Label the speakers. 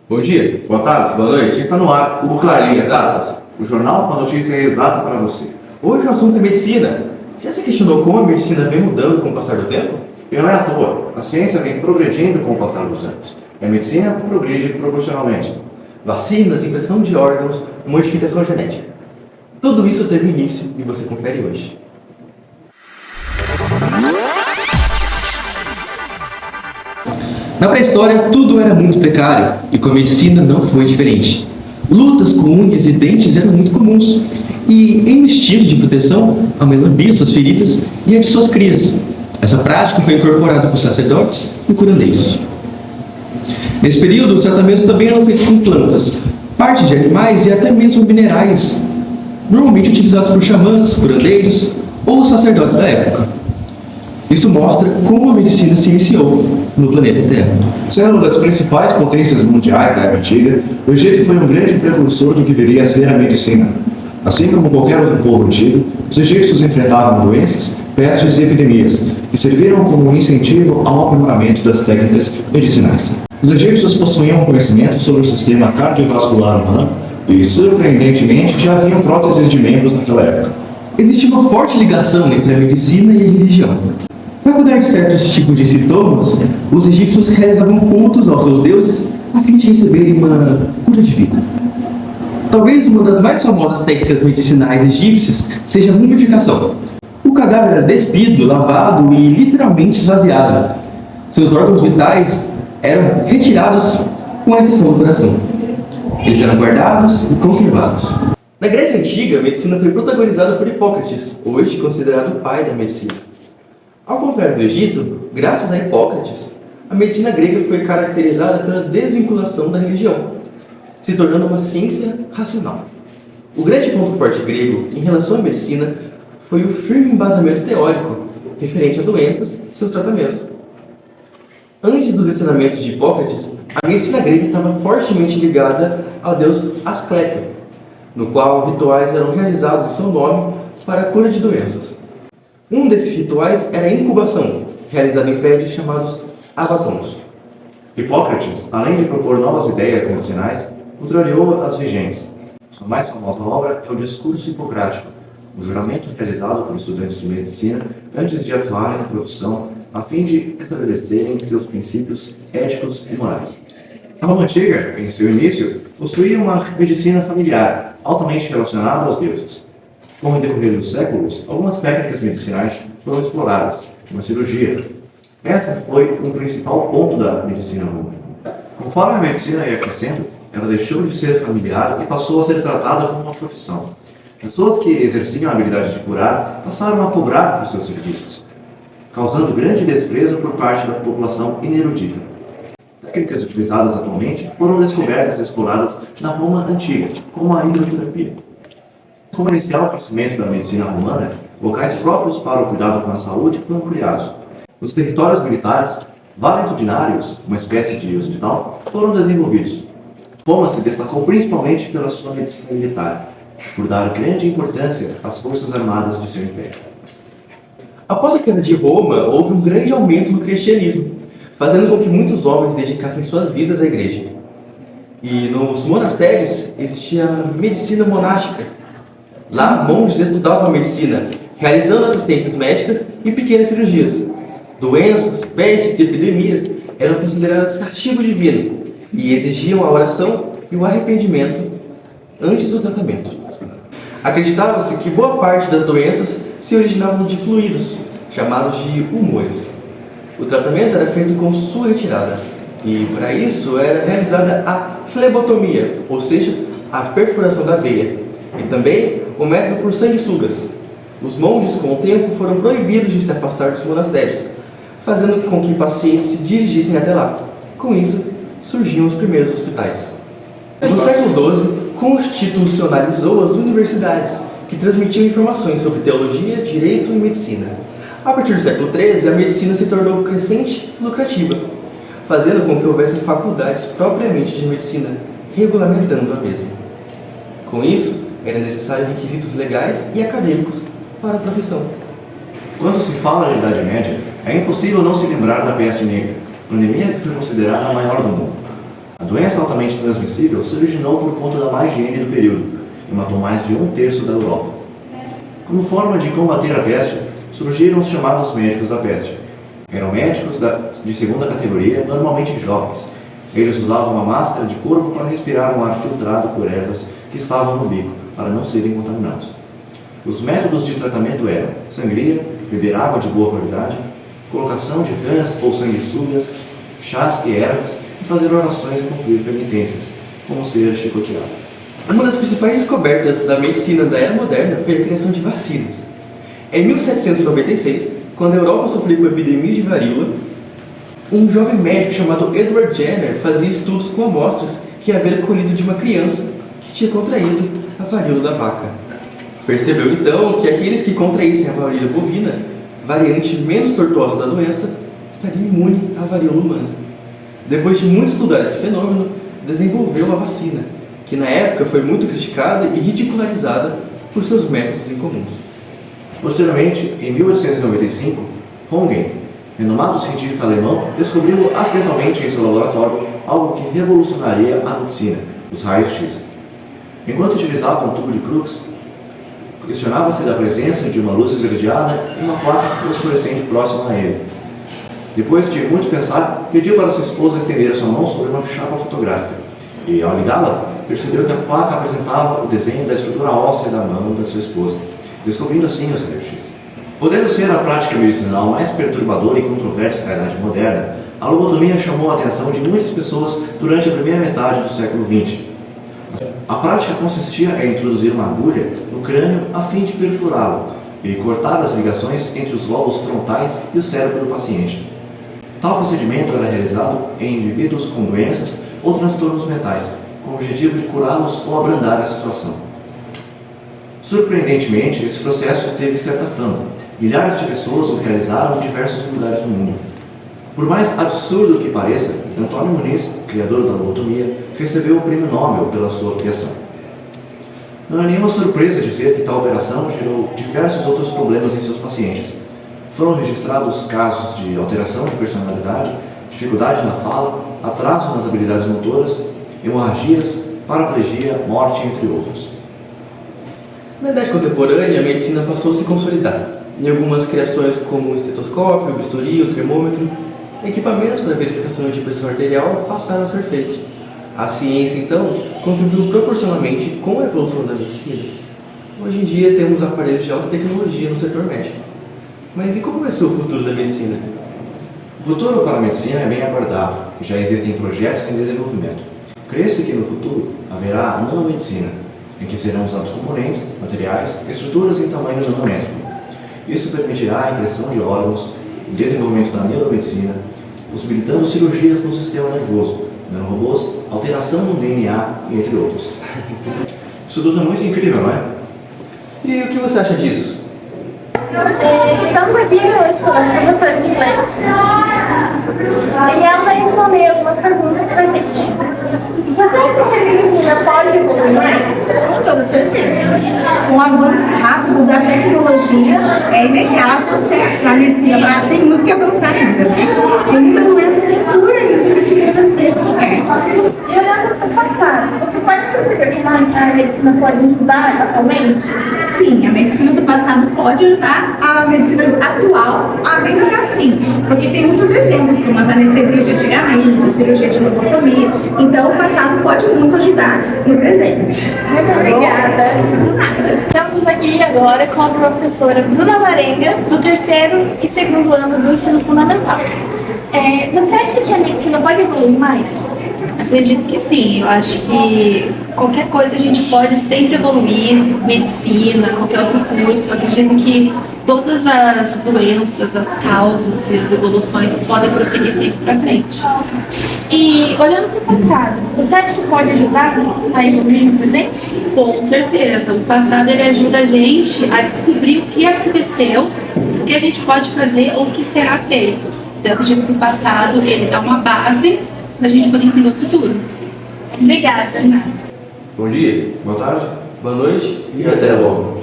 Speaker 1: Bom dia.
Speaker 2: Boa tarde.
Speaker 1: Boa noite.
Speaker 2: Está no ar o Clarim Exatas, o jornal com a notícia exata para você.
Speaker 1: Hoje o assunto é medicina. Já se questionou como a medicina vem mudando com o passar do tempo?
Speaker 2: E não é à toa, a ciência vem progredindo com o passar dos anos. E a medicina progride proporcionalmente.
Speaker 1: Vacinas, impressão de órgãos, modificação genética. Tudo isso teve início e você confere hoje. Na pré-história, tudo era muito precário e com a medicina não foi diferente. Lutas com unhas e dentes eram muito comuns e, em vestido de proteção, a mãe lambia suas feridas e a de suas crias. Essa prática foi incorporada por sacerdotes e curandeiros. Nesse período, os tratamentos também eram feitos com plantas, partes de animais e até mesmo minerais, normalmente utilizados por xamãs, curandeiros ou sacerdotes da época. Isso mostra como a medicina se iniciou no planeta Terra.
Speaker 2: Sendo uma das principais potências mundiais da Era Antiga, o Egito foi um grande precursor do que viria a ser a medicina. Assim como qualquer outro povo antigo, os egípcios enfrentavam doenças, pestes e epidemias, que serviram como um incentivo ao aprimoramento das técnicas medicinais. Os egípcios possuíam conhecimento sobre o sistema cardiovascular humano e, surpreendentemente, já haviam próteses de membros naquela época.
Speaker 1: Existe uma forte ligação entre a medicina e a religião. Para cuidar de certos tipos de sintomas, os egípcios realizavam cultos aos seus deuses a fim de receberem uma cura divina. Talvez uma das mais famosas técnicas medicinais egípcias seja a mumificação. O cadáver era despido, lavado e literalmente esvaziado. Seus órgãos vitais eram retirados, com exceção do coração. Eles eram guardados e conservados. Na Grécia Antiga, a medicina foi protagonizada por Hipócrates, hoje considerado o pai da medicina. Ao contrário do Egito, graças a Hipócrates, a medicina grega foi caracterizada pela desvinculação da religião, se tornando uma ciência racional. O grande ponto forte grego em relação à medicina foi o firme embasamento teórico referente a doenças e seus tratamentos. Antes dos ensinamentos de Hipócrates, a medicina grega estava fortemente ligada ao deus Asclépio, no qual rituais eram realizados em seu nome para a cura de doenças. Um desses rituais era a incubação, realizada em prédios chamados abatons.
Speaker 2: Hipócrates, além de propor novas ideias medicinais, contrariou as vigentes. Sua mais famosa obra é o Discurso Hipocrático, um juramento realizado por estudantes de medicina antes de atuarem na profissão, a fim de estabelecerem seus princípios éticos e morais. A Roma Antiga, em seu início, possuía uma medicina familiar, altamente relacionada aos deuses. Com o decorrer dos séculos, algumas técnicas medicinais foram exploradas, como a cirurgia. Essa foi um principal ponto da medicina romana. Conforme a medicina ia crescendo, ela deixou de ser familiar e passou a ser tratada como uma profissão. Pessoas que exerciam a habilidade de curar passaram a cobrar por seus serviços, causando grande desprezo por parte da população inerudita. Técnicas utilizadas atualmente foram descobertas e exploradas na Roma Antiga, como a hidroterapia. Como iniciar o crescimento da medicina romana, locais próprios para o cuidado com a saúde foram criados. Nos territórios militares, valentudinários, uma espécie de hospital, foram desenvolvidos. Roma se destacou principalmente pela sua medicina militar, por dar grande importância às forças armadas de seu império.
Speaker 1: Após a queda de Roma, houve um grande aumento no cristianismo, fazendo com que muitos homens dedicassem suas vidas à igreja. E nos monastérios existia a medicina monástica. Lá, monges estudavam a medicina, realizando assistências médicas e pequenas cirurgias. Doenças, pestes e epidemias eram consideradas castigo divino e exigiam a oração e o arrependimento antes do tratamento. Acreditava-se que boa parte das doenças se originavam de fluidos, chamados de humores. O tratamento era feito com sua retirada, e para isso era realizada a flebotomia, ou seja, a perfuração da veia, e também o método por sanguessugas. Os monges, com o tempo, foram proibidos de se afastar dos monastérios, fazendo com que pacientes se dirigissem até lá. Com isso, surgiam os primeiros hospitais. No século XII, constitucionalizou as universidades, que transmitiam informações sobre teologia, direito e medicina. A partir do século XIII, a medicina se tornou crescente e lucrativa, fazendo com que houvessem faculdades propriamente de medicina, regulamentando a mesma. Com isso, eram necessários requisitos legais e acadêmicos para a profissão.
Speaker 2: Quando se fala de Idade Média, é impossível não se lembrar da peste negra, pandemia que foi considerada a maior do mundo. A doença altamente transmissível se originou por conta da má higiene do período e matou mais de 1/3 da Europa. Como forma de combater a peste, surgiram os chamados médicos da peste. Eram médicos de segunda categoria, normalmente jovens. Eles usavam uma máscara de corvo para respirar um ar filtrado por ervas que estavam no bico, para não serem contaminados. Os métodos de tratamento eram sangria, beber água de boa qualidade, colocação de rãs ou sanguessugas, chás e ervas e fazer orações e cumprir penitências, como ser chicoteado.
Speaker 1: Uma das principais descobertas da medicina da era moderna foi a criação de vacinas. Em 1796, quando a Europa sofria com a epidemia de varíola, um jovem médico chamado Edward Jenner fazia estudos com amostras que havia colhido de uma criança que tinha contraído a varíola da vaca. Percebeu então que aqueles que contraíssem a varíola bovina, variante menos tortuosa da doença, estariam imunes à varíola humana. Depois de muito estudar esse fenômeno, desenvolveu a vacina, que na época foi muito criticada e ridicularizada por seus métodos incomuns.
Speaker 2: Posteriormente, em 1895, Röntgen, renomado cientista alemão, descobriu acidentalmente em seu laboratório algo que revolucionaria a medicina, os raios-x. Enquanto utilizava um tubo de Crookes, questionava-se da presença de uma luz esverdeada e uma placa fluorescente próxima a ele. Depois de muito pensar, pediu para sua esposa estender sua mão sobre uma chapa fotográfica e, ao ligá-la, percebeu que a placa apresentava o desenho da estrutura óssea da mão da sua esposa, descobrindo assim os raios-x. Podendo ser a prática medicinal mais perturbadora e controversa da Idade Moderna, a lobotomia chamou a atenção de muitas pessoas durante a primeira metade do século XX. A prática consistia em introduzir uma agulha no crânio a fim de perfurá-lo e cortar as ligações entre os lobos frontais e o cérebro do paciente. Tal procedimento era realizado em indivíduos com doenças ou transtornos mentais, com o objetivo de curá-los ou abrandar a situação. Surpreendentemente, esse processo teve certa fama. Milhares de pessoas o realizaram em diversos lugares do mundo. Por mais absurdo que pareça, Antônio Muniz, criador da lobotomia, recebeu o prêmio Nobel pela sua criação. Não é nenhuma surpresa dizer que tal operação gerou diversos outros problemas em seus pacientes. Foram registrados casos de alteração de personalidade, dificuldade na fala, atraso nas habilidades motoras, hemorragias, paraplegia, morte, entre outros.
Speaker 1: Na Idade Contemporânea, a medicina passou a se consolidar. Em algumas criações como o estetoscópio, o bisturi, o termômetro, equipamentos para verificação de pressão arterial passaram a ser feitos. A ciência, então, contribuiu proporcionalmente com a evolução da medicina. Hoje em dia temos aparelhos de alta tecnologia no setor médico. Mas e como vai ser o futuro da medicina?
Speaker 2: O futuro para a medicina é bem aguardado e já existem projetos em desenvolvimento. Crê-se que no futuro haverá a nanomedicina, em que serão usados componentes, materiais, estruturas em tamanho nanométrico. Isso permitirá a impressão de órgãos, o desenvolvimento da neuromedicina, possibilitando cirurgias no sistema nervoso, nanorobôs, alteração no DNA, entre outros. Isso tudo é muito incrível, não é?
Speaker 1: E o que você acha disso?
Speaker 3: Estamos aqui hoje com a nossa professora de inglês e ela vai responder algumas perguntas pra gente. Você acha que a medicina pode evoluir mais?
Speaker 4: Com toda certeza. Com o avanço rápido da tecnologia, é inegável que a medicina tem muito que avançar ainda, né? Tem muita doença sem cura ainda que precisa ser descoberta.
Speaker 3: E olhando para o passado, você pode perceber que a medicina pode ajudar atualmente?
Speaker 4: Sim, a medicina do passado pode ajudar a medicina atual a melhorar, sim. Porque tem muitos exemplos, como as anestesias de antigamente, a cirurgia de lobotomia. Então, o passado pode muito ajudar no presente.
Speaker 3: Muito obrigada.
Speaker 4: De nada.
Speaker 3: Estamos aqui agora com a professora Bruna Varenga, do 3º e 2º ano do ensino fundamental. Você acha que a medicina pode evoluir mais?
Speaker 5: Acredito que sim, eu acho que qualquer coisa a gente pode sempre evoluir, medicina, qualquer outro curso. Eu acredito que todas as doenças, as causas e as evoluções podem prosseguir sempre para frente.
Speaker 3: E olhando para o passado, você acha que pode ajudar a evoluir no presente?
Speaker 5: Com certeza, o passado ele ajuda a gente a descobrir o que aconteceu, o que a gente pode fazer ou o que será feito. Então eu acredito que o passado ele dá uma base para a gente poder entender o futuro.
Speaker 3: Obrigada.
Speaker 2: Bom dia, boa tarde
Speaker 1: Boa noite
Speaker 2: e até logo.